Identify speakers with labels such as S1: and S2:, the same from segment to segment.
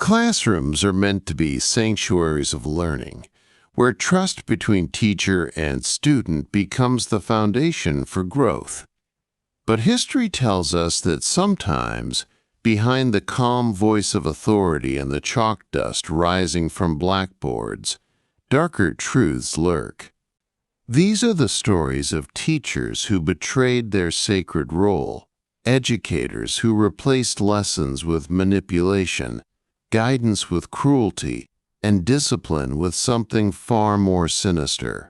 S1: Classrooms are meant to be sanctuaries of learning, where trust between teacher and student becomes the foundation for growth. But history tells us that sometimes, behind the calm voice of authority and the chalk dust rising from blackboards, darker truths lurk. These are the stories of teachers who betrayed their sacred role, educators who replaced lessons with manipulation, guidance with cruelty, and discipline with something far more sinister.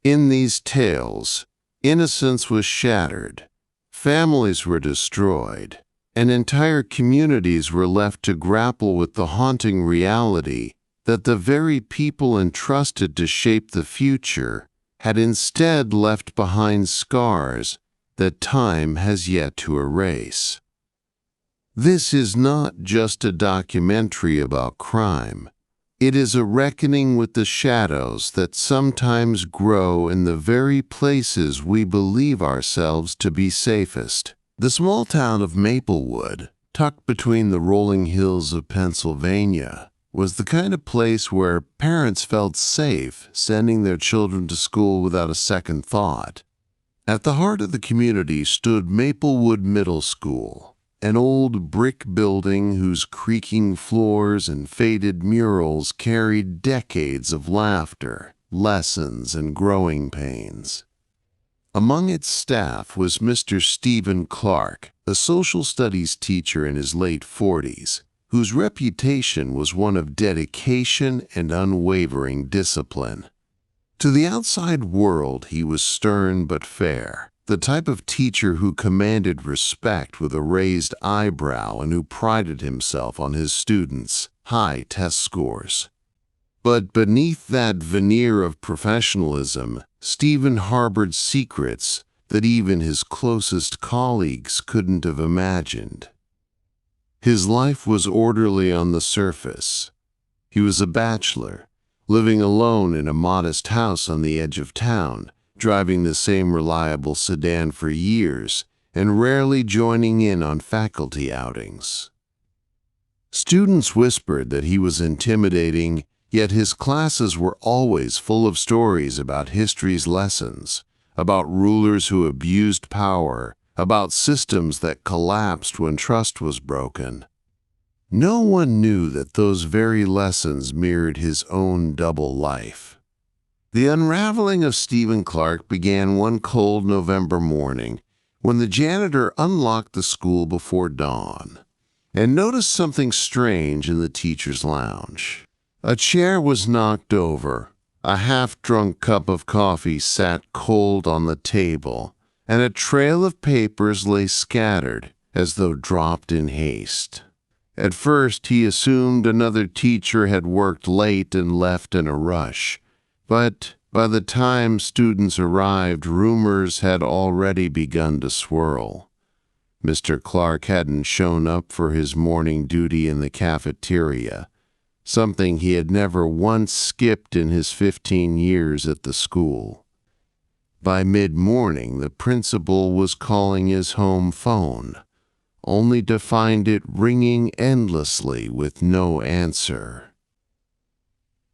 S1: In these tales, innocence was shattered, families were destroyed, and entire communities were left to grapple with the haunting reality that the very people entrusted to shape the future had instead left behind scars that time has yet to erase. This is not just a documentary about crime. It is a reckoning with the shadows that sometimes grow in the very places we believe ourselves to be safest. The small town of Maplewood, tucked between the rolling hills of Pennsylvania, was the kind of place where parents felt safe sending their children to school without a second thought. At the heart of the community stood Maplewood Middle School, an old brick building whose creaking floors and faded murals carried decades of laughter, lessons, and growing pains. Among its staff was Mr. Stephen Clark, a social studies teacher in his late 40s, whose reputation was one of dedication and unwavering discipline. To the outside world, he was stern but fair, the type of teacher who commanded respect with a raised eyebrow and who prided himself on his students' high test scores. But beneath that veneer of professionalism, Stephen harbored secrets that even his closest colleagues couldn't have imagined. His life was orderly on the surface. He was a bachelor, living alone in a modest house on the edge of town, driving the same reliable sedan for years, and rarely joining in on faculty outings. Students whispered that he was intimidating, yet his classes were always full of stories about history's lessons, about rulers who abused power, about systems that collapsed when trust was broken. No one knew that those very lessons mirrored his own double life. The unraveling of Stephen Clark began one cold November morning when the janitor unlocked the school before dawn and noticed something strange in the teacher's lounge. A chair was knocked over, a half-drunk cup of coffee sat cold on the table, and a trail of papers lay scattered as though dropped in haste. At first, he assumed another teacher had worked late and left in a rush, but by the time students arrived, rumors had already begun to swirl. Mr. Clark hadn't shown up for his morning duty in the cafeteria, something he had never once skipped in his 15 years at the school. By mid-morning, the principal was calling his home phone, only to find it ringing endlessly with no answer.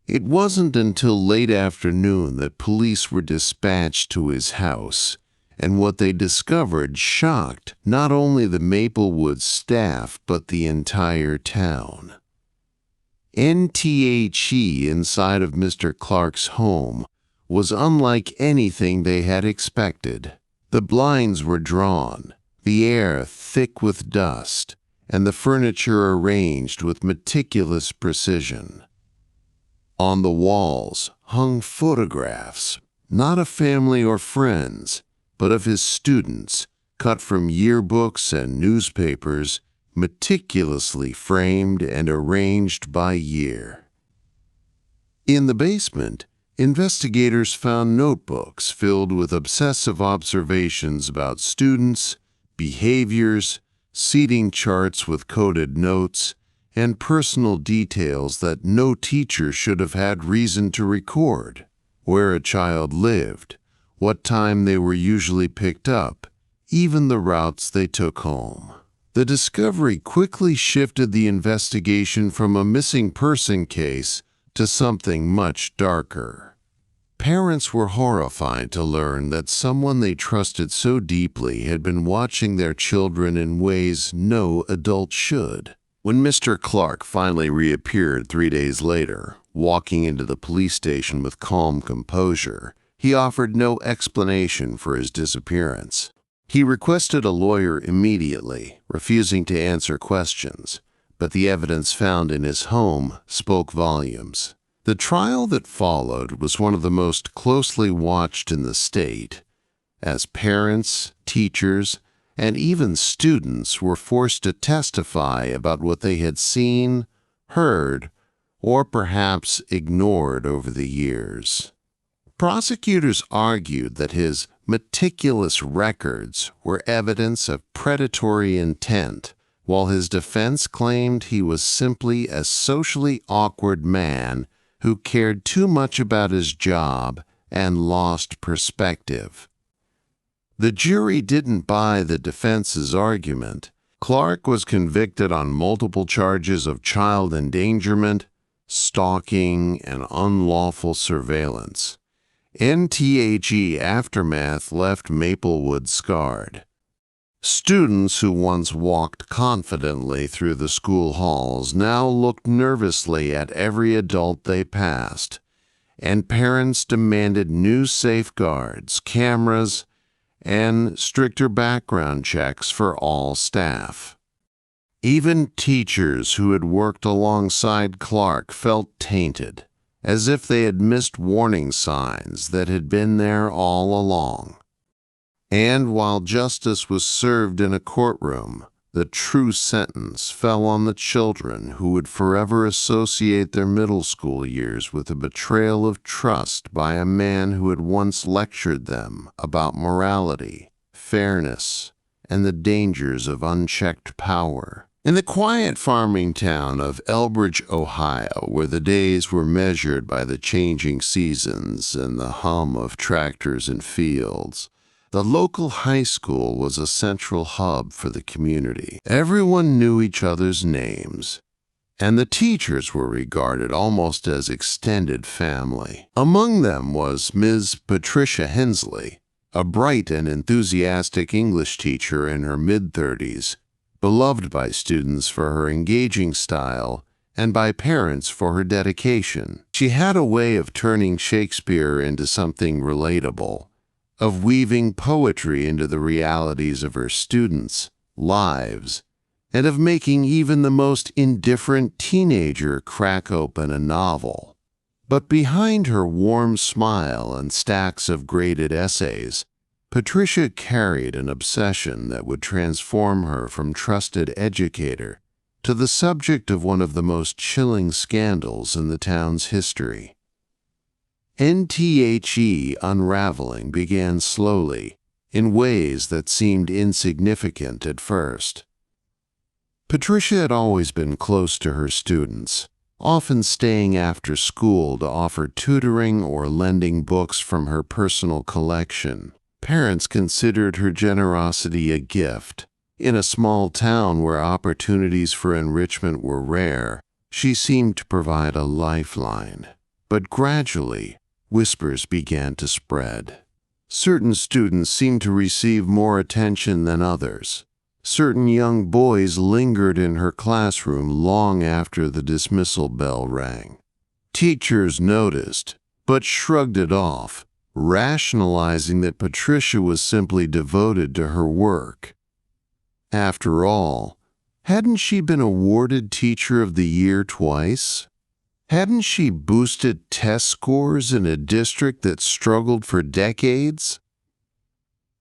S1: It wasn't until late afternoon that police were dispatched to his house, and what they discovered shocked not only the Maplewood staff but the entire town. NTHE inside of Mr. Clark's home was unlike anything they had expected. The blinds were drawn, the air thick with dust, and the furniture arranged with meticulous precision. On the walls hung photographs, not of family or friends, but of his students, cut from yearbooks and newspapers, meticulously framed and arranged by year. In the basement, investigators found notebooks filled with obsessive observations about students, behaviors, seating charts with coded notes, and personal details that no teacher should have had reason to record: where a child lived, what time they were usually picked up, even the routes they took home. The discovery quickly shifted the investigation from a missing person case to something much darker. Parents were horrified to learn that someone they trusted so deeply had been watching their children in ways no adult should. When Mr. Clark finally reappeared 3 days later, walking into the police station with calm composure, he offered no explanation for his disappearance. He requested a lawyer immediately, refusing to answer questions, but the evidence found in his home spoke volumes. The trial that followed was one of the most closely watched in the state, as parents, teachers, and even students were forced to testify about what they had seen, heard, or perhaps ignored over the years. Prosecutors argued that his meticulous records were evidence of predatory intent, while his defense claimed he was simply a socially awkward man who cared too much about his job and lost perspective. The jury didn't buy the defense's argument. Clark was convicted on multiple charges of child endangerment, stalking, and unlawful surveillance. NTHE aftermath left Maplewood scarred. Students who once walked confidently through the school halls now looked nervously at every adult they passed, and parents demanded new safeguards, cameras, and stricter background checks for all staff. Even teachers who had worked alongside Clark felt tainted, as if they had missed warning signs that had been there all along. And while justice was served in a courtroom, the true sentence fell on the children who would forever associate their middle school years with a betrayal of trust by a man who had once lectured them about morality, fairness, and the dangers of unchecked power. In the quiet farming town of Elbridge, Ohio, where the days were measured by the changing seasons and the hum of tractors and fields, the local high school was a central hub for the community. Everyone knew each other's names, and the teachers were regarded almost as extended family. Among them was Ms. Patricia Hensley, a bright and enthusiastic English teacher in her mid-30s, beloved by students for her engaging style and by parents for her dedication. She had a way of turning Shakespeare into something relatable, of weaving poetry into the realities of her students' lives, and of making even the most indifferent teenager crack open a novel. But behind her warm smile and stacks of graded essays, Patricia carried an obsession that would transform her from trusted educator to the subject of one of the most chilling scandals in the town's history. NTHE unraveling began slowly, in ways that seemed insignificant at first. Patricia had always been close to her students, often staying after school to offer tutoring or lending books from her personal collection. Parents considered her generosity a gift. In a small town where opportunities for enrichment were rare, she seemed to provide a lifeline. But gradually, whispers began to spread. Certain students seemed to receive more attention than others. Certain young boys lingered in her classroom long after the dismissal bell rang. Teachers noticed, but shrugged it off, rationalizing that Patricia was simply devoted to her work. After all, hadn't she been awarded Teacher of the Year twice? Hadn't she boosted test scores in a district that struggled for decades?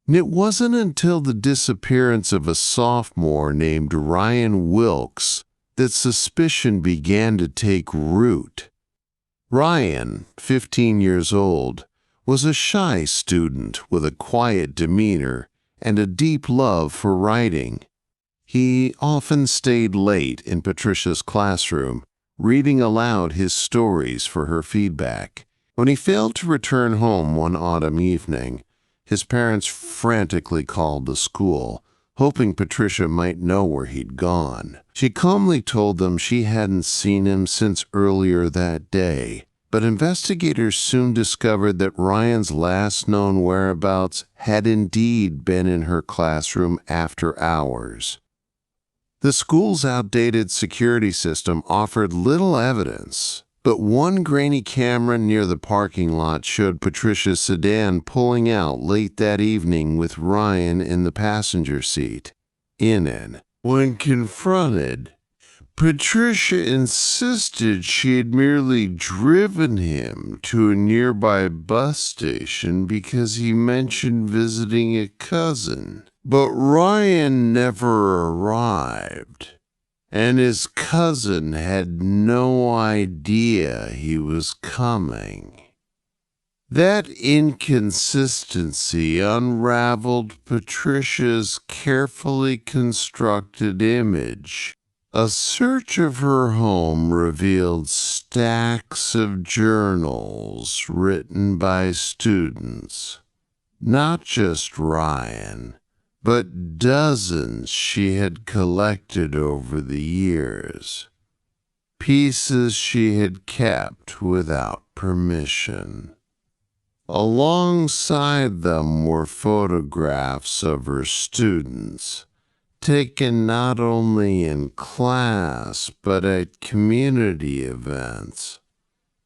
S1: And it wasn't until the disappearance of a sophomore named Ryan Wilkes that suspicion began to take root. Ryan, 15 years old, was a shy student with a quiet demeanor and a deep love for writing. He often stayed late in Patricia's classroom, reading aloud his stories for her feedback. When he failed to return home one autumn evening, his parents frantically called the school, hoping Patricia might know where he'd gone. She calmly told them she hadn't seen him since earlier that day, but investigators soon discovered that Ryan's last known whereabouts had indeed been in her classroom after hours. The school's outdated security system offered little evidence, but one grainy camera near the parking lot showed Patricia's sedan pulling out late that evening with Ryan in the passenger seat. When confronted, Patricia insisted she had merely driven him to a nearby bus station because he mentioned visiting a cousin. But Ryan never arrived, and his cousin had no idea he was coming. That inconsistency unraveled Patricia's carefully constructed image. A search of her home revealed stacks of journals written by students, not just Ryan, but dozens she had collected over the years, pieces she had kept without permission. Alongside them were photographs of her students, taken not only in class but at community events,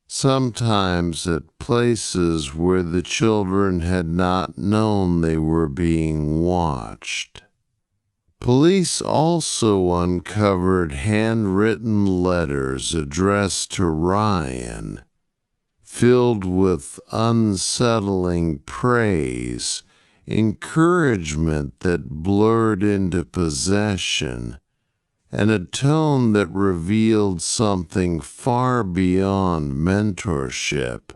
S1: sometimes at places where the children had not known they were being watched. Police also uncovered handwritten letters addressed to Ryan, filled with unsettling praise, encouragement that blurred into possession, and a tone that revealed something far beyond mentorship.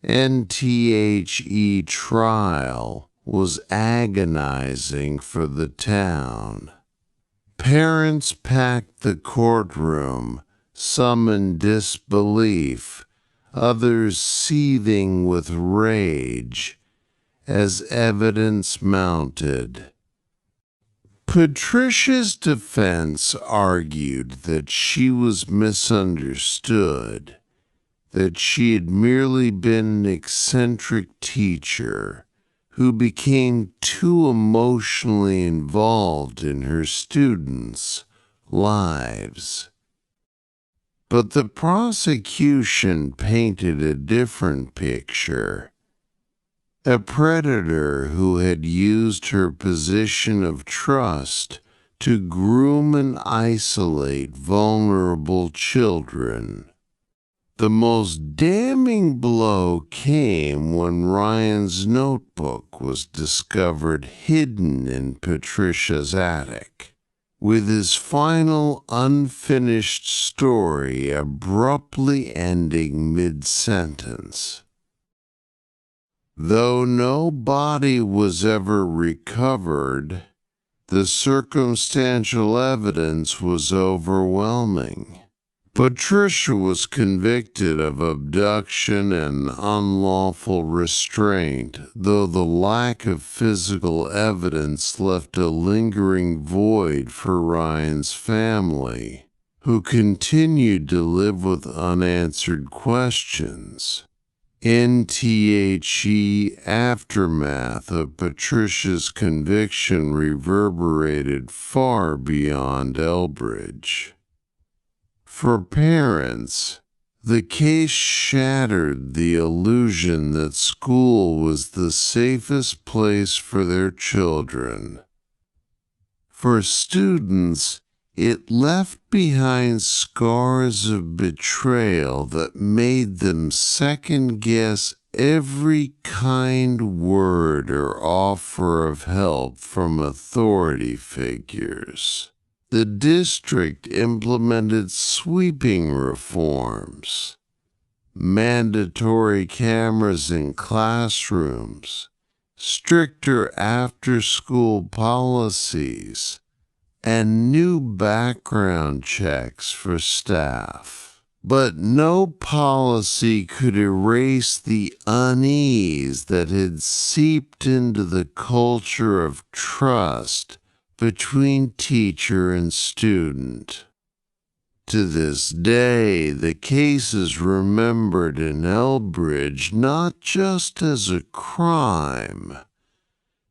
S1: NTHE trial was agonizing for the town. Parents packed the courtroom, some in disbelief, others seething with rage, as evidence mounted. Patricia's defense argued that she was misunderstood, that she had merely been an eccentric teacher who became too emotionally involved in her students' lives. But the prosecution painted a different picture. A predator who had used her position of trust to groom and isolate vulnerable children. The most damning blow came when Ryan's notebook was discovered hidden in Patricia's attic, with his final unfinished story abruptly ending mid-sentence. Though no body was ever recovered, the circumstantial evidence was overwhelming. Patricia was convicted of abduction and unlawful restraint, though the lack of physical evidence left a lingering void for Ryan's family, who continued to live with unanswered questions. NTHE aftermath of Patricia's conviction reverberated far beyond Elbridge. For parents, the case shattered the illusion that school was the safest place for their children. For students, it left behind scars of betrayal that made them second-guess every kind word or offer of help from authority figures. The district implemented sweeping reforms, mandatory cameras in classrooms, stricter after-school policies, and new background checks for staff. But no policy could erase the unease that had seeped into the culture of trust between teacher and student. To this day, the case is remembered in Elbridge not just as a crime,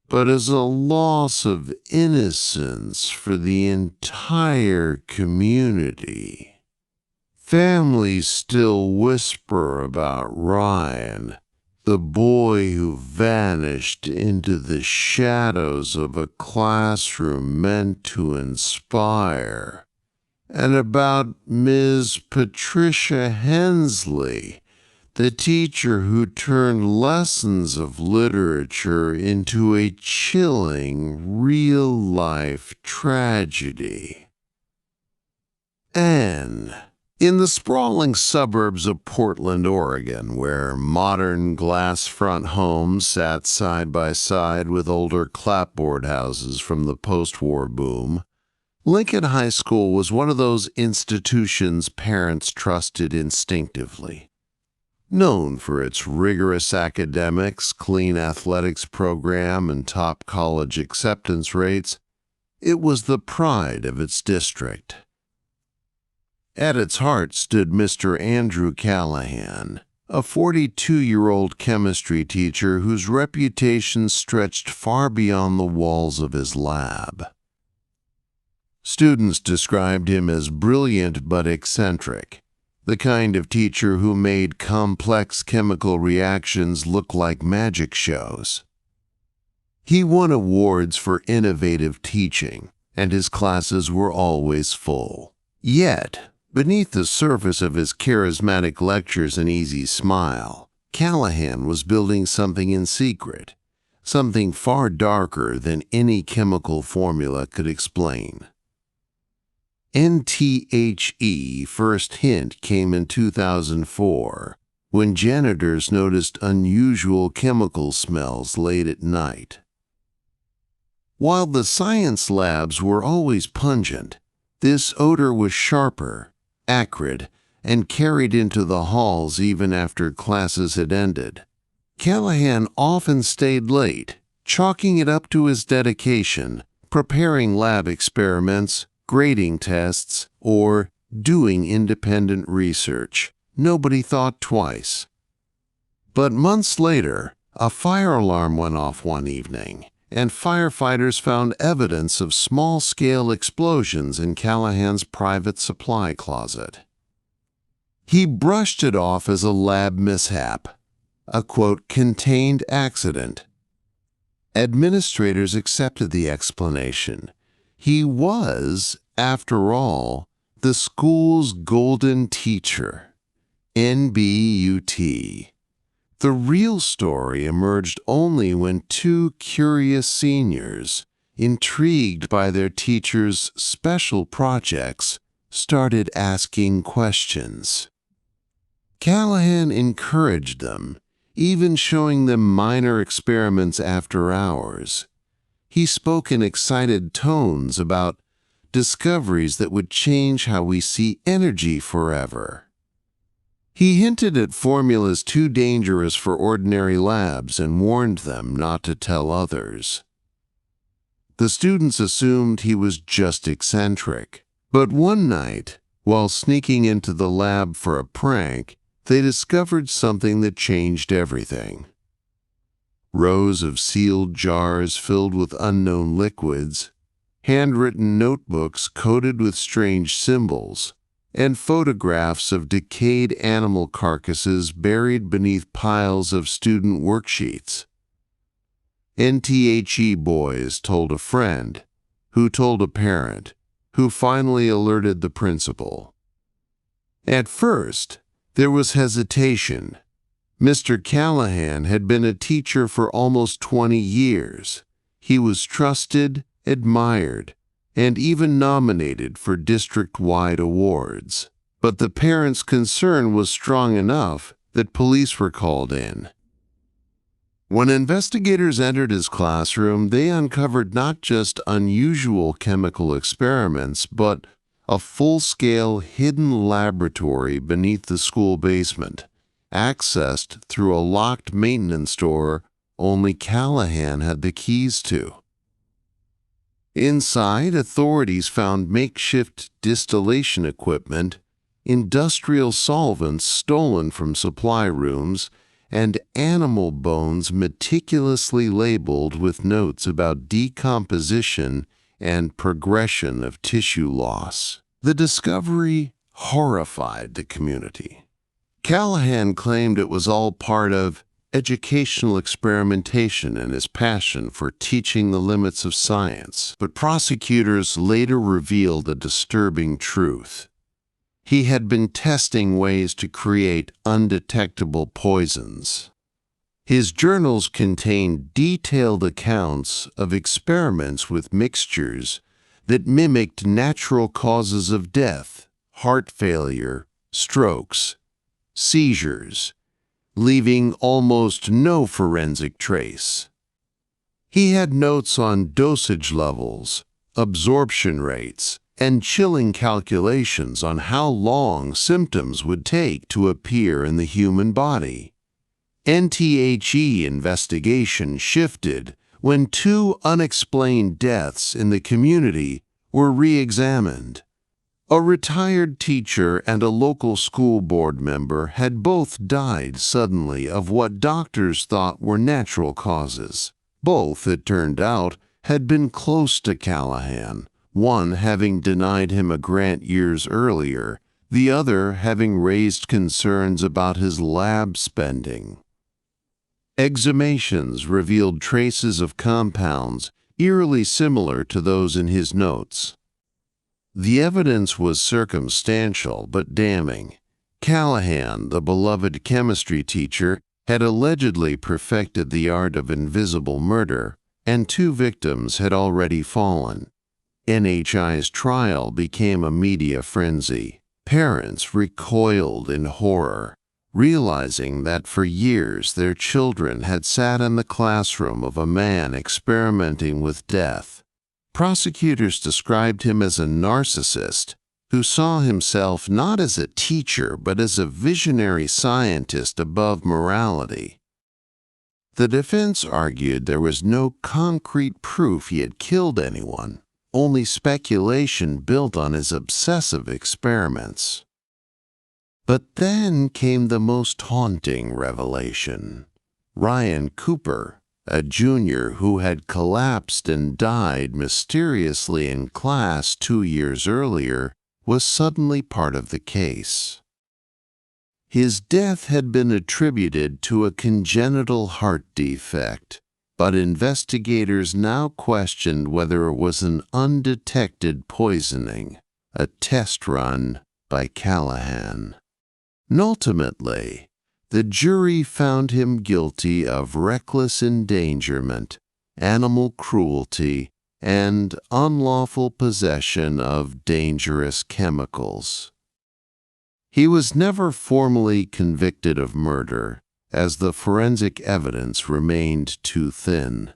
S1: but as a loss of innocence for the entire community. Families still whisper about Ryan, the boy who vanished into the shadows of a classroom meant to inspire, and about Ms. Patricia Hensley, the teacher who turned lessons of literature into a chilling, real-life tragedy. And in the sprawling suburbs of Portland, Oregon, where modern glass-front homes sat side by side with older clapboard houses from the post-war boom, Lincoln High School was one of those institutions parents trusted instinctively. Known for its rigorous academics, clean athletics program, and top college acceptance rates, it was the pride of its district. At its heart stood Mr. Andrew Callahan, a 42-year-old chemistry teacher whose reputation stretched far beyond the walls of his lab. Students described him as brilliant but eccentric, the kind of teacher who made complex chemical reactions look like magic shows. He won awards for innovative teaching, and his classes were always full. Yet, beneath the surface of his charismatic lectures and easy smile, Callahan was building something in secret, something far darker than any chemical formula could explain. NTHE first hint came in 2004, when janitors noticed unusual chemical smells late at night. While the science labs were always pungent, this odor was sharper, acrid, and carried into the halls even after classes had ended. Callahan often stayed late, chalking it up to his dedication, preparing lab experiments, grading tests, or doing independent research. Nobody thought twice. But months later, a fire alarm went off one evening, and firefighters found evidence of small-scale explosions in Callahan's private supply closet. He brushed it off as a lab mishap, a, quote, contained accident. Administrators accepted the explanation. He was, after all, the school's golden teacher, NBUT. The real story emerged only when two curious seniors, intrigued by their teacher's special projects, started asking questions. Callahan encouraged them, even showing them minor experiments after hours. He spoke in excited tones about discoveries that would change how we see energy forever. He hinted at formulas too dangerous for ordinary labs and warned them not to tell others. The students assumed he was just eccentric, but one night, while sneaking into the lab for a prank, they discovered something that changed everything. Rows of sealed jars filled with unknown liquids, handwritten notebooks coated with strange symbols, and photographs of decayed animal carcasses buried beneath piles of student worksheets. NTHE boys told a friend, who told a parent, who finally alerted the principal. At first, there was hesitation. Mr. Callahan had been a teacher for almost 20 years. He was trusted, admired, and even nominated for district-wide awards. But the parents' concern was strong enough that police were called in. When investigators entered his classroom, they uncovered not just unusual chemical experiments, but a full-scale hidden laboratory beneath the school basement, accessed through a locked maintenance door only Callahan had the keys to. Inside, authorities found makeshift distillation equipment, industrial solvents stolen from supply rooms, and animal bones meticulously labeled with notes about decomposition and progression of tissue loss. The discovery horrified the community. Callahan claimed it was all part of educational experimentation and his passion for teaching the limits of science, but prosecutors later revealed a disturbing truth. He had been testing ways to create undetectable poisons. His journals contained detailed accounts of experiments with mixtures that mimicked natural causes of death, heart failure, strokes, seizures, leaving almost no forensic trace. He had notes on dosage levels, absorption rates, and chilling calculations on how long symptoms would take to appear in the human body. NTHE investigation shifted when 2 unexplained deaths in the community were re-examined. A retired teacher and a local school board member had both died suddenly of what doctors thought were natural causes. Both, it turned out, had been close to Callahan, one having denied him a grant years earlier, the other having raised concerns about his lab spending. Exhumations revealed traces of compounds eerily similar to those in his notes. The evidence was circumstantial but damning. Callahan, the beloved chemistry teacher, had allegedly perfected the art of invisible murder, and 2 victims had already fallen. NHI's trial became a media frenzy. Parents recoiled in horror, realizing that for years their children had sat in the classroom of a man experimenting with death. Prosecutors described him as a narcissist who saw himself not as a teacher but as a visionary scientist above morality. The defense argued there was no concrete proof he had killed anyone, only speculation built on his obsessive experiments. But then came the most haunting revelation. Ryan Cooper, a junior who had collapsed and died mysteriously in class 2 years earlier, was suddenly part of the case. His death had been attributed to a congenital heart defect, but investigators now questioned whether it was an undetected poisoning, a test run by Callahan. And ultimately, the jury found him guilty of reckless endangerment, animal cruelty, and unlawful possession of dangerous chemicals. He was never formally convicted of murder, as the forensic evidence remained too thin.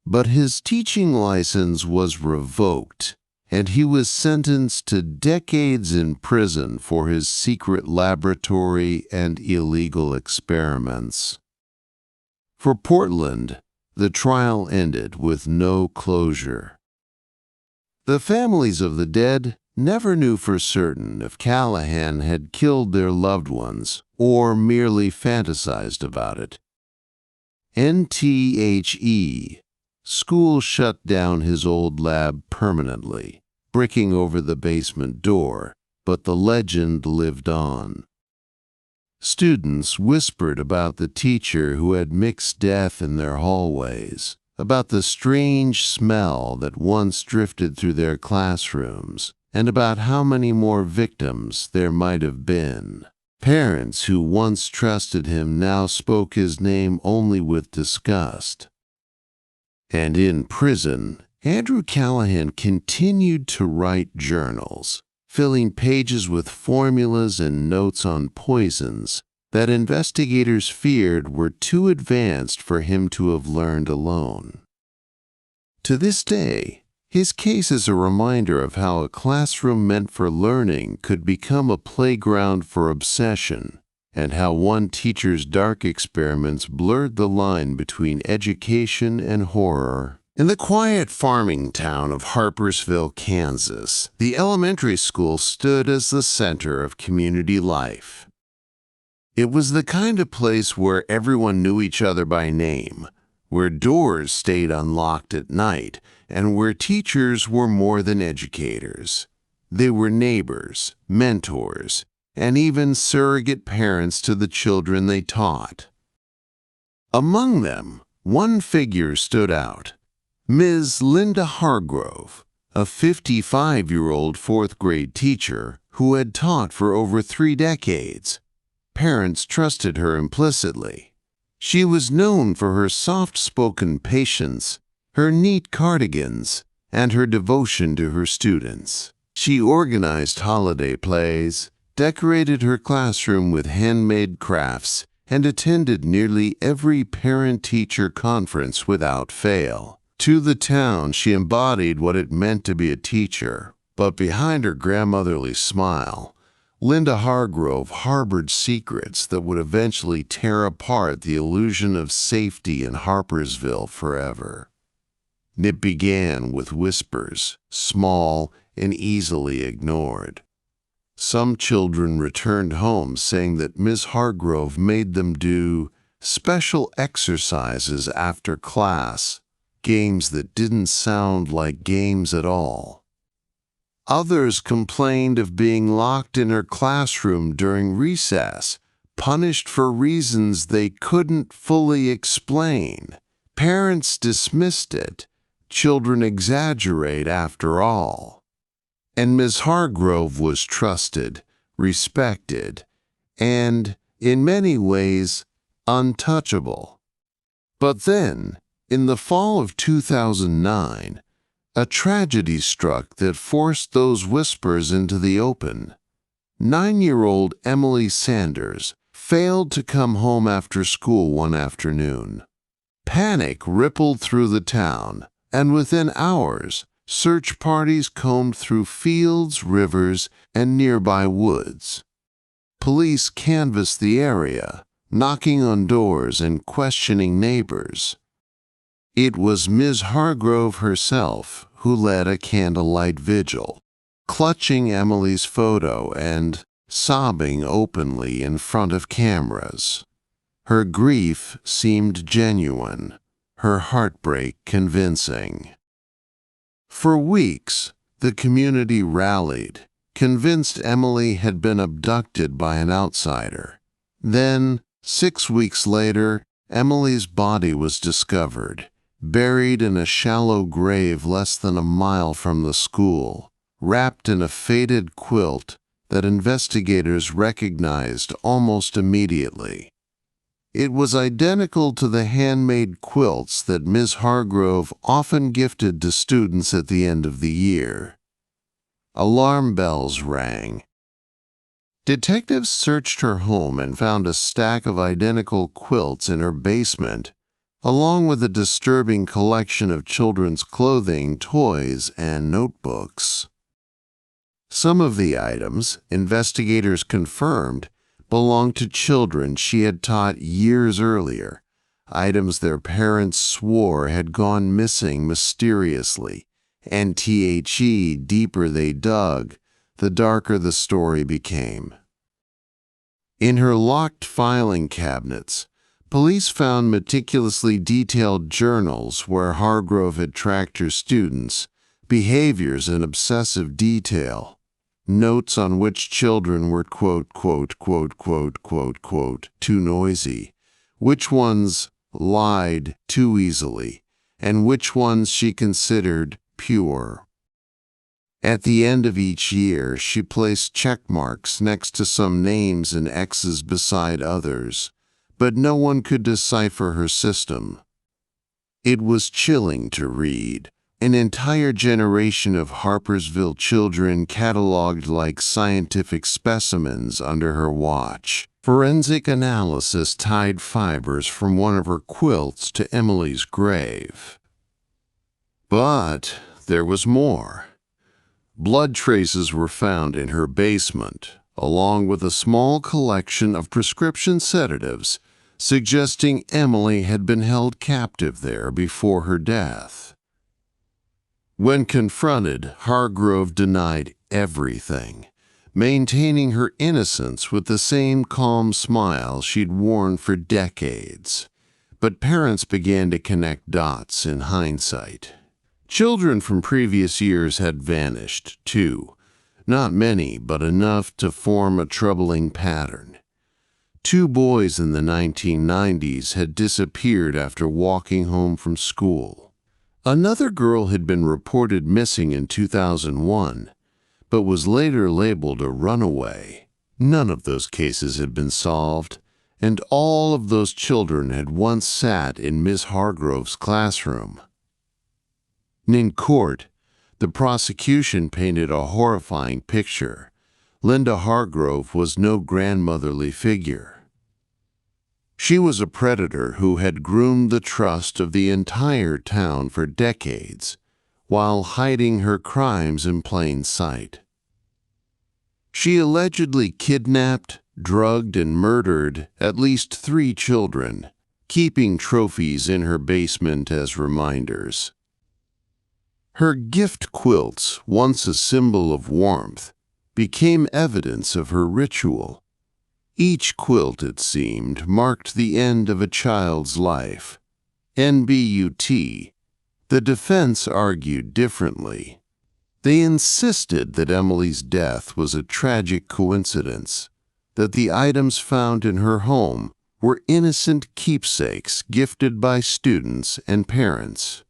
S1: But his teaching license was revoked, and he was sentenced to decades in prison for his secret laboratory and illegal experiments. For Portland, the trial ended with no closure. The families of the dead never knew for certain if Callahan had killed their loved ones or merely fantasized about it. NTHE School shut down his old lab permanently, bricking over the basement door, but the legend lived on. Students whispered about the teacher who had mixed death in their hallways, about the strange smell that once drifted through their classrooms, and about how many more victims there might have been. Parents who once trusted him now spoke his name only with disgust. And in prison, Andrew Callahan continued to write journals, filling pages with formulas and notes on poisons that investigators feared were too advanced for him to have learned alone. To this day, His case is a reminder of how a classroom meant for learning could become a playground for obsession, and how one teacher's dark experiments blurred the line between education and horror. In the quiet farming town of Harpersville, Kansas, the elementary school stood as the center of community life. It was the kind of place where everyone knew each other by name, where doors stayed unlocked at night, and where teachers were more than educators. They were neighbors, mentors, and even surrogate parents to the children they taught. Among them, one figure stood out: Ms. Linda Hargrove, a 55-year-old fourth-grade teacher who had taught for over 3 decades. Parents trusted her implicitly. She was known for her soft-spoken patience, her neat cardigans, and her devotion to her students. She organized holiday plays, decorated her classroom with handmade crafts, and attended nearly every parent-teacher conference without fail. To the town, she embodied what it meant to be a teacher. But behind her grandmotherly smile, Linda Hargrove harbored secrets that would eventually tear apart the illusion of safety in Harpersville forever. It began with whispers, small and easily ignored. Some children returned home saying that Ms. Hargrove made them do special exercises after class, games that didn't sound like games at all. Others complained of being locked in her classroom during recess, punished for reasons they couldn't fully explain. Parents dismissed it. Children exaggerate after all. And Ms. Hargrove was trusted, respected, and, in many ways, untouchable. But then, in the fall of 2009, a tragedy struck that forced those whispers into the open. 9-year-old Emily Sanders failed to come home after school one afternoon. Panic rippled through the town, and within hours, search parties combed through fields, rivers, and nearby woods. Police canvassed the area, knocking on doors and questioning neighbors. It was Ms. Hargrove herself who led a candlelight vigil, clutching Emily's photo and sobbing openly in front of cameras. Her grief seemed genuine, her heartbreak convincing. For weeks, the community rallied, convinced Emily had been abducted by an outsider. Then, 6 weeks later, Emily's body was discovered, buried in a shallow grave less than a mile from the school, wrapped in a faded quilt that investigators recognized almost immediately. It was identical to the handmade quilts that Ms. Hargrove often gifted to students at the end of the year. Alarm bells rang. Detectives searched her home and found a stack of identical quilts in her basement, along with a disturbing collection of children's clothing, toys, and notebooks. Some of the items, investigators confirmed, belonged to children she had taught years earlier, items their parents swore had gone missing mysteriously, and the deeper they dug, the darker the story became. In her locked filing cabinets, police found meticulously detailed journals where Hargrove had tracked her students, behaviors in obsessive detail, notes on which children were quote, too noisy, which ones lied too easily, and which ones she considered pure. At the end of each year, she placed check marks next to some names and X's beside others, but no one could decipher her system. It was chilling to read. An entire generation of Harpersville children cataloged like scientific specimens under her watch. Forensic analysis tied fibers from one of her quilts to Emily's grave. But there was more. Blood traces were found in her basement, along with a small collection of prescription sedatives, suggesting Emily had been held captive there before her death. When confronted, Hargrove denied everything, maintaining her innocence with the same calm smile she'd worn for decades. But parents began to connect dots in hindsight. Children from previous years had vanished, too. Not many, but enough to form a troubling pattern. 2 boys in the 1990s had disappeared after walking home from school. Another girl had been reported missing in 2001, but was later labeled a runaway. None of those cases had been solved, and all of those children had once sat in Miss Hargrove's classroom. In court, the prosecution painted a horrifying picture. Linda Hargrove was no grandmotherly figure. She was a predator who had groomed the trust of the entire town for decades, while hiding her crimes in plain sight. She allegedly kidnapped, drugged, and murdered at least 3 children, keeping trophies in her basement as reminders. Her gift quilts, once a symbol of warmth, became evidence of her ritual. Each quilt, it seemed, marked the end of a child's life. NBUT. The defense argued differently. They insisted that Emily's death was a tragic coincidence, that the items found in her home were innocent keepsakes gifted by students and parents.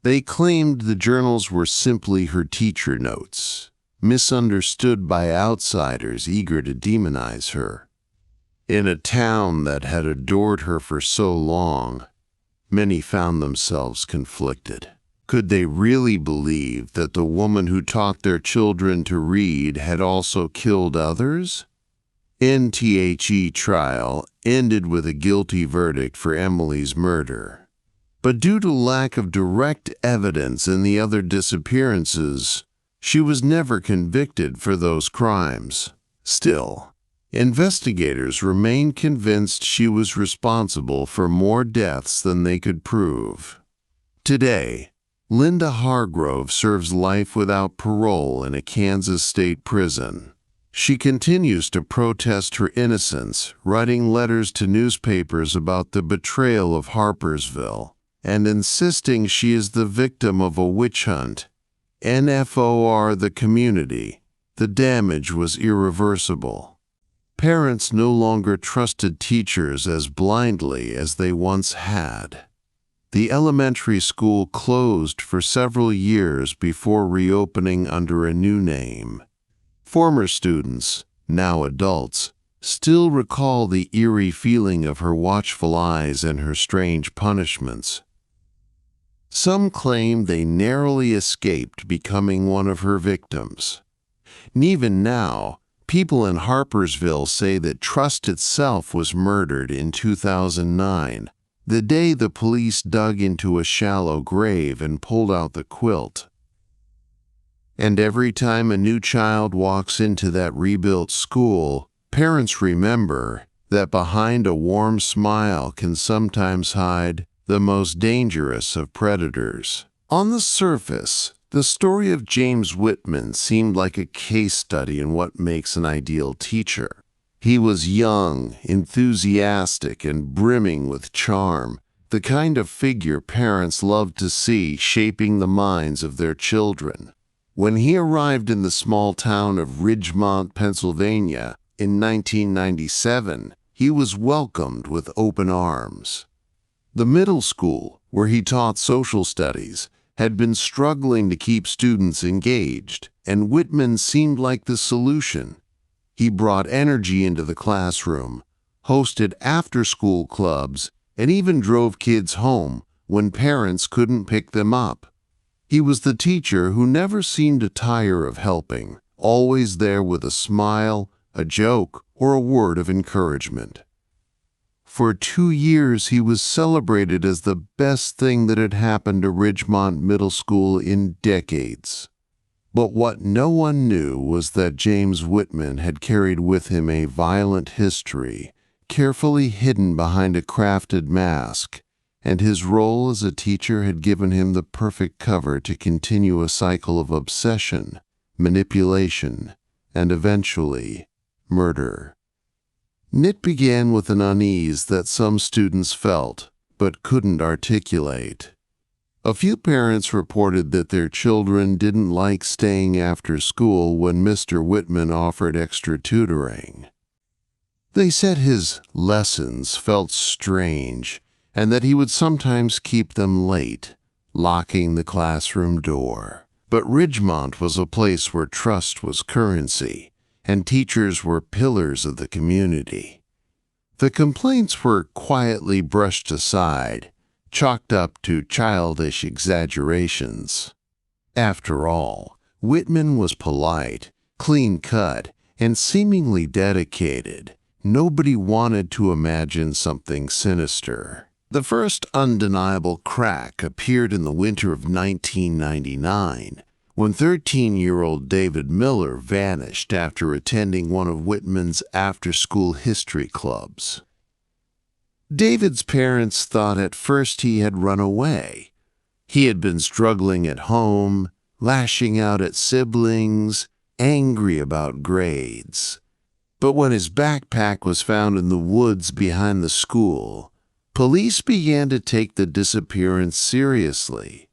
S1: They claimed the journals were simply her teacher notes, misunderstood by outsiders eager to demonize her. In a town that had adored her for so long, many found themselves conflicted. Could they really believe that the woman who taught their children to read had also killed others? NTHE trial ended with a guilty verdict for Emily's murder. But due to lack of direct evidence in the other disappearances, she was never convicted for those crimes. Still, investigators remained convinced she was responsible for more deaths than they could prove. Today, Linda Hargrove serves life without parole in a Kansas state prison. She continues to protest her innocence, writing letters to newspapers about the betrayal of Harpersville, and insisting she is the victim of a witch hunt. NFOR the community. The damage was irreversible. Parents no longer trusted teachers as blindly as they once had. The elementary school closed for several years before reopening under a new name. Former students, now adults, still recall the eerie feeling of her watchful eyes and her strange punishments. Some claim they narrowly escaped becoming one of her victims. And even now, people in Harpersville say that trust itself was murdered in 2009, the day the police dug into a shallow grave and pulled out the quilt. And every time a new child walks into that rebuilt school, parents remember that behind a warm smile can sometimes hide the most dangerous of predators. On the surface, the story of James Whitman seemed like a case study in what makes an ideal teacher. He was young, enthusiastic, and brimming with charm, the kind of figure parents loved to see shaping the minds of their children. When he arrived in the small town of Ridgemont, Pennsylvania, in 1997, he was welcomed with open arms. The middle school, where he taught social studies, had been struggling to keep students engaged, and Whitman seemed like the solution. He brought energy into the classroom, hosted after-school clubs, and even drove kids home when parents couldn't pick them up. He was the teacher who never seemed to tire of helping, always there with a smile, a joke, or a word of encouragement. For 2 years, he was celebrated as the best thing that had happened to Ridgemont Middle School in decades. But what no one knew was that James Whitman had carried with him a violent history, carefully hidden behind a crafted mask, and his role as a teacher had given him the perfect cover to continue a cycle of obsession, manipulation, and eventually, murder. It began with an unease that some students felt, but couldn't articulate. A few parents reported that their children didn't like staying after school when Mr. Whitman offered extra tutoring. They said his lessons felt strange and that he would sometimes keep them late, locking the classroom door. But Ridgemont was a place where trust was currency, and teachers were pillars of the community. The complaints were quietly brushed aside, chalked up to childish exaggerations. After all, Whitman was polite, clean-cut, and seemingly dedicated. Nobody wanted to imagine something sinister. The first undeniable crack appeared in the winter of 1999, when 13-year-old David Miller vanished after attending one of Whitman's after-school history clubs. David's parents thought at first he had run away. He had been struggling at home, lashing out at siblings, angry about grades. But when his backpack was found in the woods behind the school, police began to take the disappearance seriously.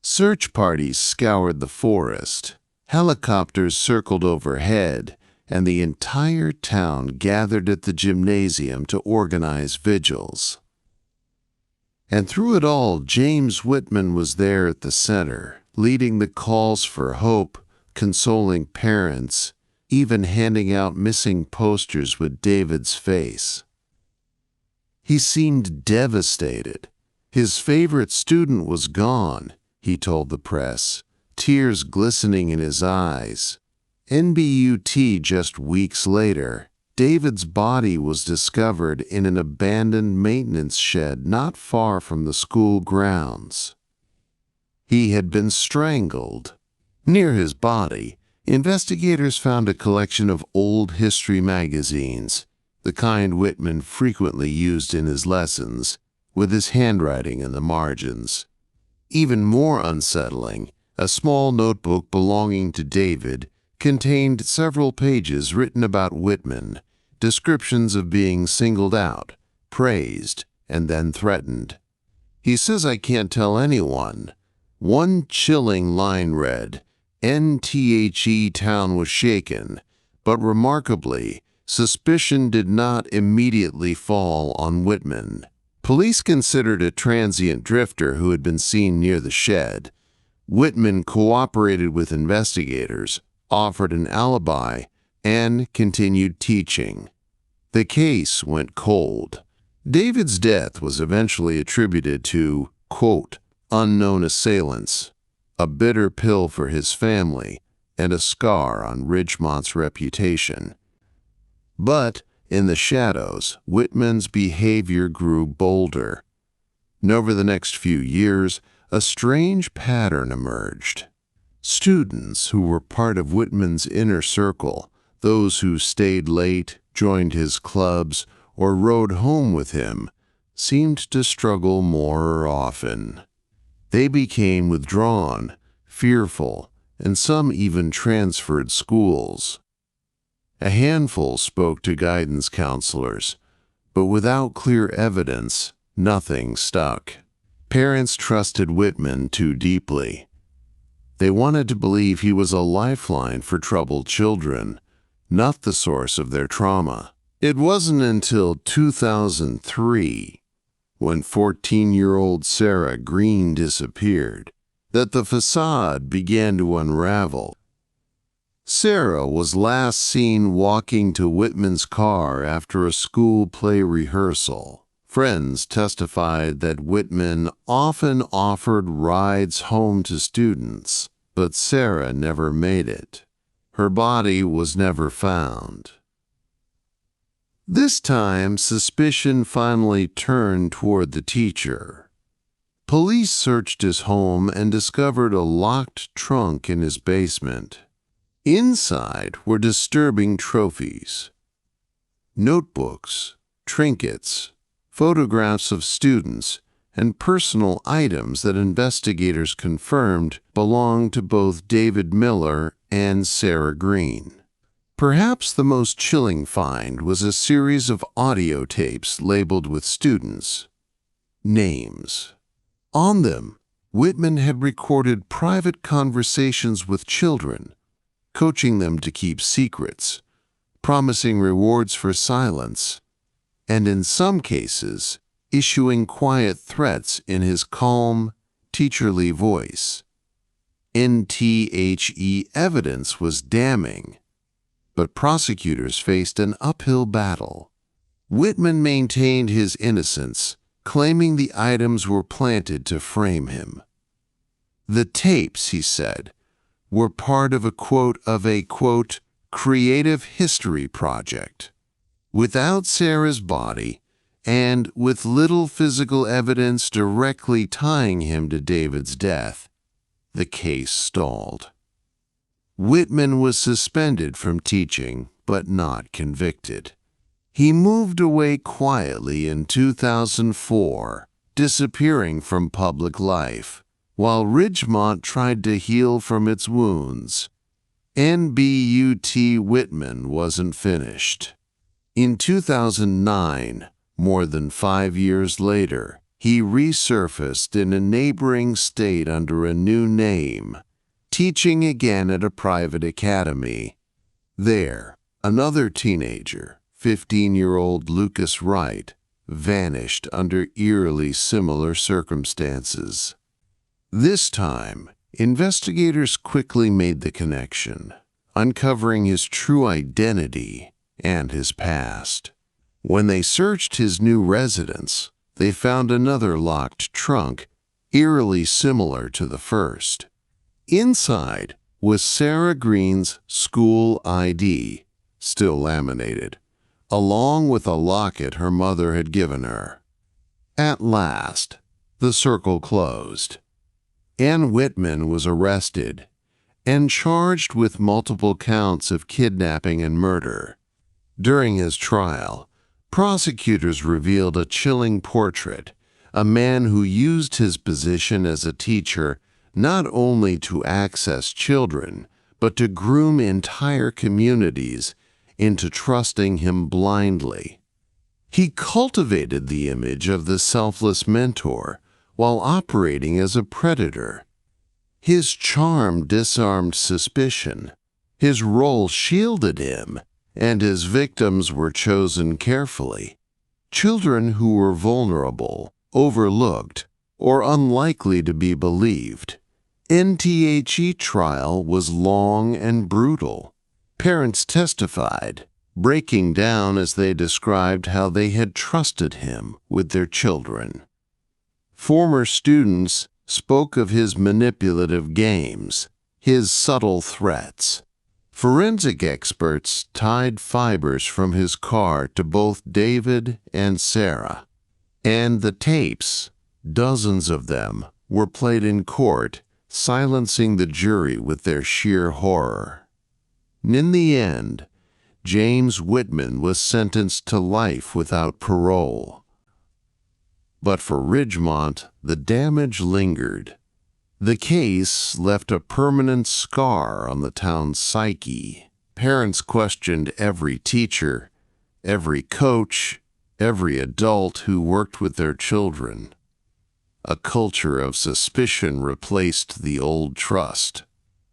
S1: Search parties scoured the forest, helicopters circled overhead, and the entire town gathered at the gymnasium to organize vigils. And through it all, James Whitman was there at the center, leading the calls for hope, consoling parents, even handing out missing posters with David's face. He seemed devastated. His favorite student was gone, he told the press, tears glistening in his eyes. NBUT just weeks later, David's body was discovered in an abandoned maintenance shed not far from the school grounds. He had been strangled. Near his body, investigators found a collection of old history magazines, the kind Whitman frequently used in his lessons, with his handwriting in the margins. Even more unsettling, a small notebook belonging to David contained several pages written about Whitman, descriptions of being singled out, praised, and then threatened. He says, "I can't tell anyone." One chilling line read, "NTHE town was shaken, but remarkably, suspicion did not immediately fall on Whitman." Police considered a transient drifter who had been seen near the shed. Whitman cooperated with investigators, offered an alibi, and continued teaching. The case went cold. David's death was eventually attributed to, quote, "unknown assailants," a bitter pill for his family and a scar on Ridgemont's reputation. But in the shadows, Whitman's behavior grew bolder. And over the next few years, a strange pattern emerged. Students who were part of Whitman's inner circle, those who stayed late, joined his clubs, or rode home with him, seemed to struggle more often. They became withdrawn, fearful, and some even transferred schools. A handful spoke to guidance counselors, but without clear evidence, nothing stuck. Parents trusted Whitman too deeply. They wanted to believe he was a lifeline for troubled children, not the source of their trauma. It wasn't until 2003, when 14-year-old Sarah Green disappeared, that the facade began to unravel. Sarah was last seen walking to Whitman's car after a school play rehearsal. Friends testified that Whitman often offered rides home to students, but Sarah never made it. Her body was never found. This time, suspicion finally turned toward the teacher. Police searched his home and discovered a locked trunk in his basement. Inside were disturbing trophies: notebooks, trinkets, photographs of students, and personal items that investigators confirmed belonged to both David Miller and Sarah Green. Perhaps the most chilling find was a series of audio tapes labeled with students' names. On them, Whitman had recorded private conversations with children, coaching them to keep secrets, promising rewards for silence, and in some cases, issuing quiet threats in his calm, teacherly voice. NTHE evidence was damning, but prosecutors faced an uphill battle. Whitman maintained his innocence, claiming the items were planted to frame him. The tapes, he said, were part of a creative history project. Without Sarah's body, and with little physical evidence directly tying him to David's death, the case stalled. Whitman was suspended from teaching, but not convicted. He moved away quietly in 2004, disappearing from public life, while Ridgemont tried to heal from its wounds. NBUT Whitman wasn't finished. In 2009, more than 5 years later, he resurfaced in a neighboring state under a new name, teaching again at a private academy. There, another teenager, 15-year-old Lucas Wright, vanished under eerily similar circumstances. This time, investigators quickly made the connection, uncovering his true identity and his past. When they searched his new residence, they found another locked trunk, eerily similar to the first. Inside was Sarah Green's school ID, still laminated, along with a locket her mother had given her. At last, the circle closed. Ann Whitman was arrested and charged with multiple counts of kidnapping and murder. During his trial, prosecutors revealed a chilling portrait, a man who used his position as a teacher not only to access children, but to groom entire communities into trusting him blindly. He cultivated the image of the selfless mentor while operating as a predator. His charm disarmed suspicion, his role shielded him, and his victims were chosen carefully. Children who were vulnerable, overlooked, or unlikely to be believed. NTHE trial was long and brutal. Parents testified, breaking down as they described how they had trusted him with their children. Former students spoke of his manipulative games, his subtle threats. Forensic experts tied fibers from his car to both David and Sarah. And the tapes, dozens of them, were played in court, silencing the jury with their sheer horror. In the end, James Whitman was sentenced to life without parole. But for Ridgemont, the damage lingered. The case left a permanent scar on the town's psyche. Parents questioned every teacher, every coach, every adult who worked with their children. A culture of suspicion replaced the old trust.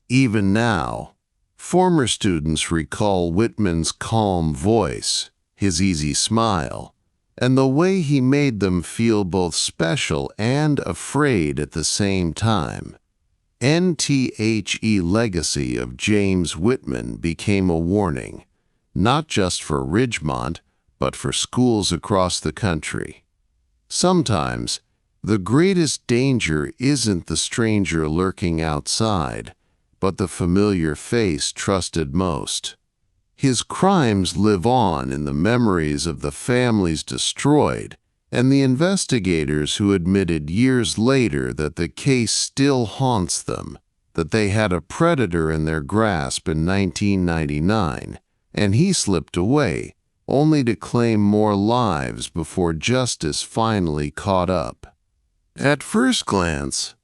S1: Even now, former students recall Whitman's calm voice, his easy smile, and the way he made them feel both special and afraid at the same time. NTHE legacy of James Whitman became a warning, not just for Ridgemont, but for schools across the country. Sometimes, the greatest danger isn't the stranger lurking outside, but the familiar face trusted most. His crimes live on in the memories of the families destroyed and the investigators who admitted years later that the case still haunts them, that they had a predator in their grasp in 1999, and he slipped away, only to claim more lives before justice finally caught up. At first glance,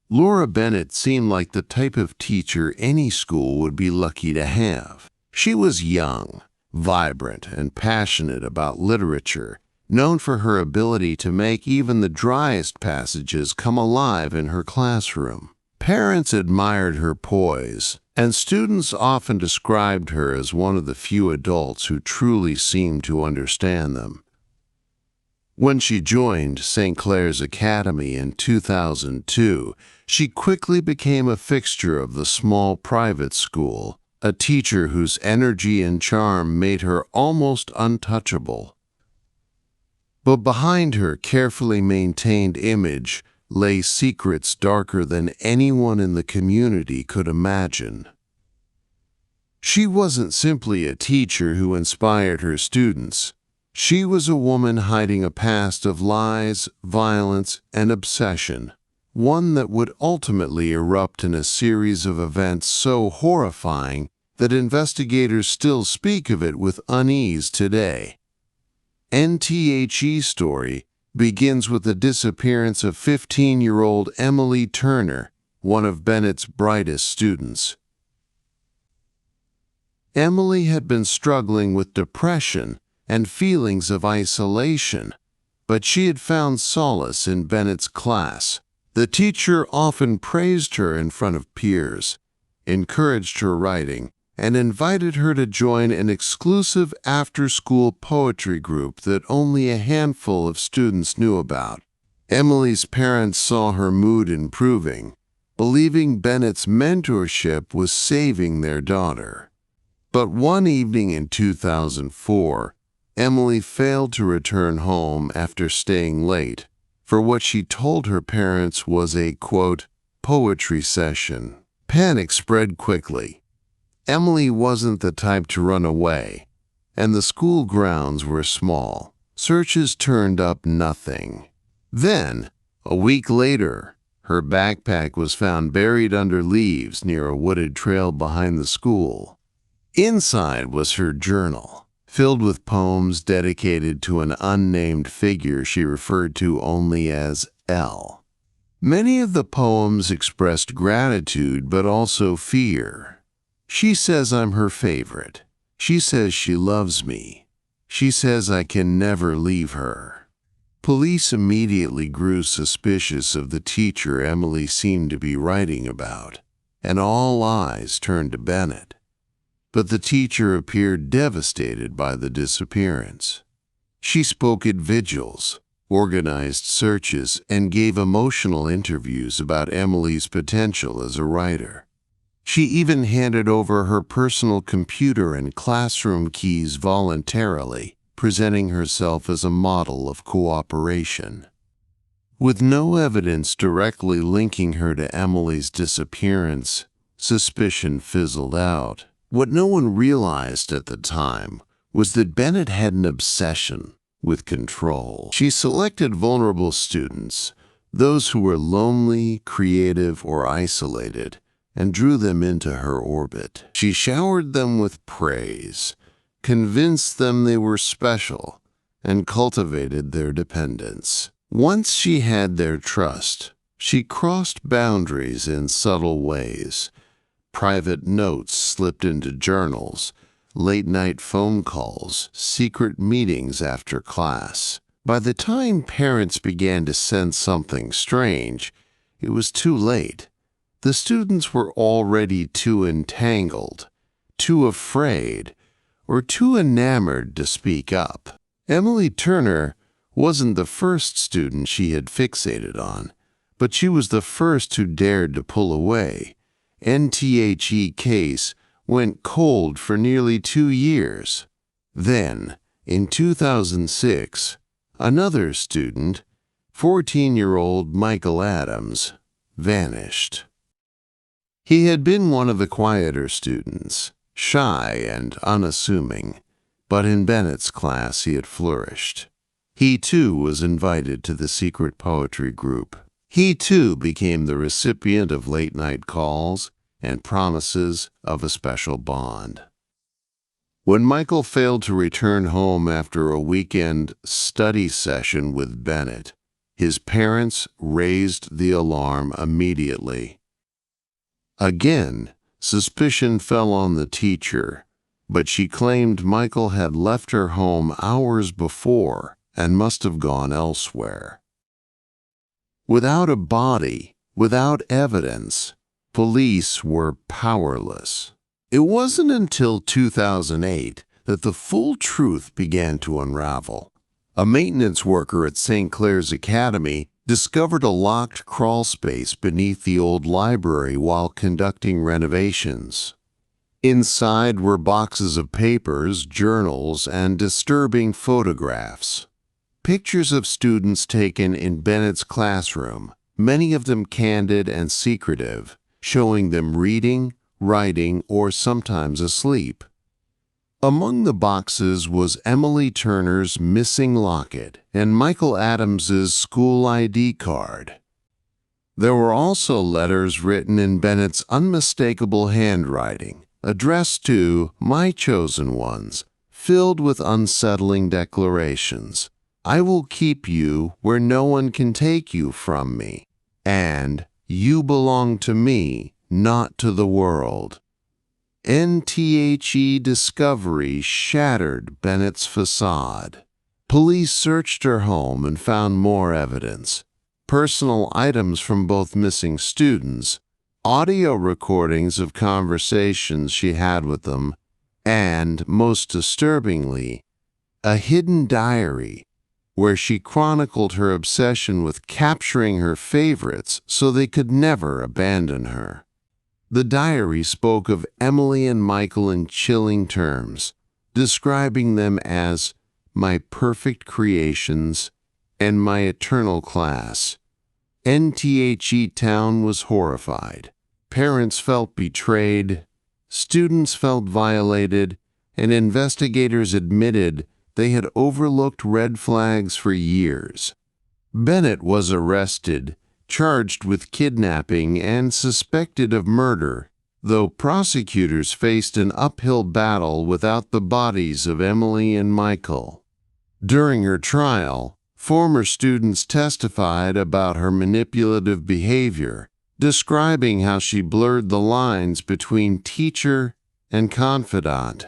S1: Laura Bennett seemed like the type of teacher any school would be lucky to have. She was young, vibrant, and passionate about literature, known for her ability to make even the driest passages come alive in her classroom. Parents admired her poise, and students often described her as one of the few adults who truly seemed to understand them. When she joined St. Clair's Academy in 2002, she quickly became a fixture of the small private school, a teacher whose energy and charm made her almost untouchable. But behind her carefully maintained image lay secrets darker than anyone in the community could imagine. She wasn't simply a teacher who inspired her students. She was a woman hiding a past of lies, violence, and obsession, one that would ultimately erupt in a series of events so horrifying that investigators still speak of it with unease today. NTHE's story begins with the disappearance of 15-year-old Emily Turner, one of Bennett's brightest students. Emily had been struggling with depression and feelings of isolation, but she had found solace in Bennett's class. The teacher often praised her in front of peers, encouraged her writing, and invited her to join an exclusive after-school poetry group that only a handful of students knew about. Emily's parents saw her mood improving, believing Bennett's mentorship was saving their daughter. But one evening in 2004, Emily failed to return home after staying late for what she told her parents was a, quote, poetry session. Panic spread quickly. Emily wasn't the type to run away, and the school grounds were small. Searches turned up nothing. Then, a week later, her backpack was found buried under leaves near a wooded trail behind the school. Inside was her journal, filled with poems dedicated to an unnamed figure she referred to only as L. Many of the poems expressed gratitude but also fear. She says I'm her favorite. She says she loves me. She says I can never leave her. Police immediately grew suspicious of the teacher Emily seemed to be writing about, and all eyes turned to Bennett. But the teacher appeared devastated by the disappearance. She spoke at vigils, organized searches, and gave emotional interviews about Emily's potential as a writer. She even handed over her personal computer and classroom keys voluntarily, presenting herself as a model of cooperation. With no evidence directly linking her to Emily's disappearance, suspicion fizzled out. What no one realized at the time was that Bennett had an obsession with control. She selected vulnerable students, those who were lonely, creative, or isolated, and drew them into her orbit. She showered them with praise, convinced them they were special, and cultivated their dependence. Once she had their trust, she crossed boundaries in subtle ways. Private notes slipped into journals, late-night phone calls, secret meetings after class. By the time parents began to sense something strange, it was too late. The students were already too entangled, too afraid, or too enamored to speak up. Emily Turner wasn't the first student she had fixated on, but she was the first who dared to pull away. NTHE case went cold for nearly 2 years. Then, in 2006, another student, 14-year-old Michael Adams, vanished. He had been one of the quieter students, shy and unassuming, but in Bennett's class he had flourished. He too was invited to the secret poetry group. He too became the recipient of late-night calls and promises of a special bond. When Michael failed to return home after a weekend study session with Bennett, his parents raised the alarm immediately. Again, suspicion fell on the teacher, but she claimed Michael had left her home hours before and must have gone elsewhere. Without a body, without evidence, police were powerless. It wasn't until 2008 that the full truth began to unravel. A maintenance worker at St. Clair's Academy discovered a locked crawl space beneath the old library while conducting renovations. Inside were boxes of papers, journals, and disturbing photographs. Pictures of students taken in Bennett's classroom, many of them candid and secretive, showing them reading, writing, or sometimes asleep. Among the boxes was Emily Turner's missing locket and Michael Adams's school ID card. There were also letters written in Bennett's unmistakable handwriting, addressed to "My Chosen Ones," filled with unsettling declarations. "I will keep you where no one can take you from me," and "You belong to me, not to the world." NTHE discovery shattered Bennett's facade. Police searched her home and found more evidence: personal items from both missing students, audio recordings of conversations she had with them, and, most disturbingly, a hidden diary where she chronicled her obsession with capturing her favorites so they could never abandon her. The diary spoke of Emily and Michael in chilling terms, describing them as "my perfect creations" and "my eternal class." NTHE Town was horrified. Parents felt betrayed, students felt violated, and investigators admitted they had overlooked red flags for years. Bennett was arrested, charged with kidnapping, and suspected of murder, though prosecutors faced an uphill battle without the bodies of Emily and Michael. During her trial, former students testified about her manipulative behavior, describing how she blurred the lines between teacher and confidant.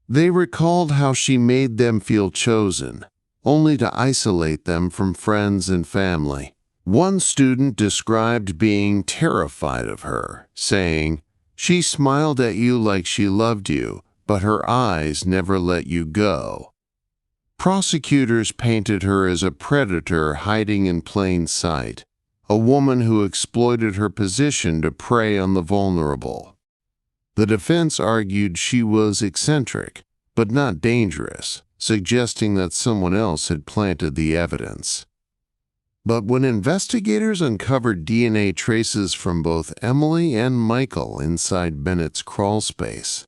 S1: They recalled how she made them feel chosen, only to isolate them from friends and family. One student described being terrified of her, saying, "She smiled at you like she loved you, but her eyes never let you go." Prosecutors painted her as a predator hiding in plain sight, a woman who exploited her position to prey on the vulnerable. The defense argued she was eccentric, but not dangerous, suggesting that someone else had planted the evidence. But when investigators uncovered DNA traces from both Emily and Michael inside Bennett's crawl space,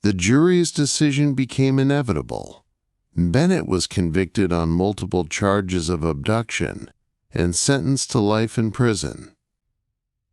S1: the jury's decision became inevitable. Bennett was convicted on multiple charges of abduction and sentenced to life in prison.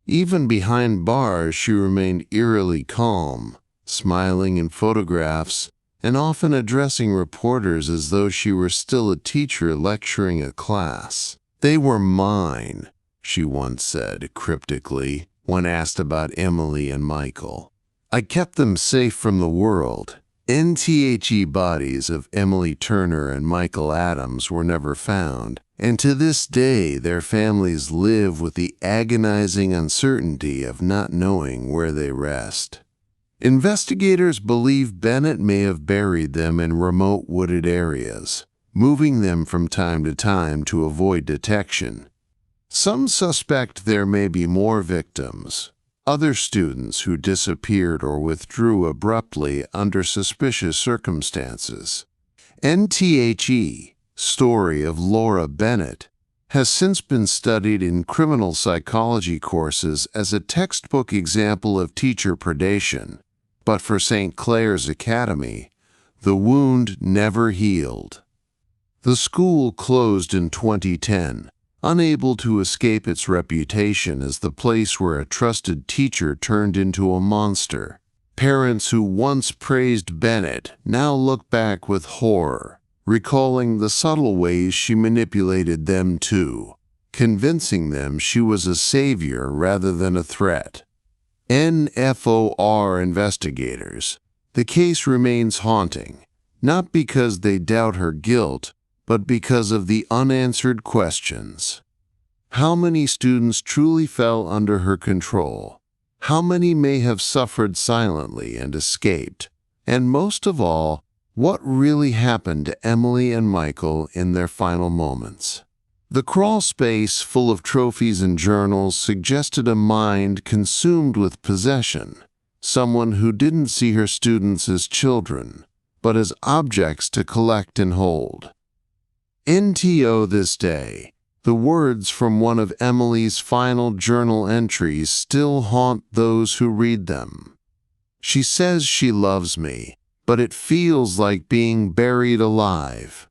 S1: Even behind bars, she remained eerily calm, smiling in photographs and often addressing reporters as though she were still a teacher lecturing a class. "They were mine," she once said cryptically when asked about Emily and Michael. "I kept them safe from the world." NTHE bodies of Emily Turner and Michael Adams were never found, and to this day their families live with the agonizing uncertainty of not knowing where they rest. Investigators believe Bennett may have buried them in remote wooded areas, moving them from time to time to avoid detection. Some suspect there may be more victims, other students who disappeared or withdrew abruptly under suspicious circumstances. NTHE, story of Laura Bennett, has since been studied in criminal psychology courses as a textbook example of teacher predation. But for St. Clair's Academy, the wound never healed. The school closed in 2010, unable to escape its reputation as the place where a trusted teacher turned into a monster. Parents who once praised Bennett now look back with horror, recalling the subtle ways she manipulated them too, convincing them she was a savior rather than a threat. NFOR investigators. The case remains haunting, not because they doubt her guilt, but because of the unanswered questions. How many students truly fell under her control? How many may have suffered silently and escaped? And most of all, what really happened to Emily and Michael in their final moments? The crawl space full of trophies and journals suggested a mind consumed with possession, someone who didn't see her students as children, but as objects to collect and hold. NTO this day, the words from one of Emily's final journal entries still haunt those who read them. She says she loves me, but it feels like being buried alive.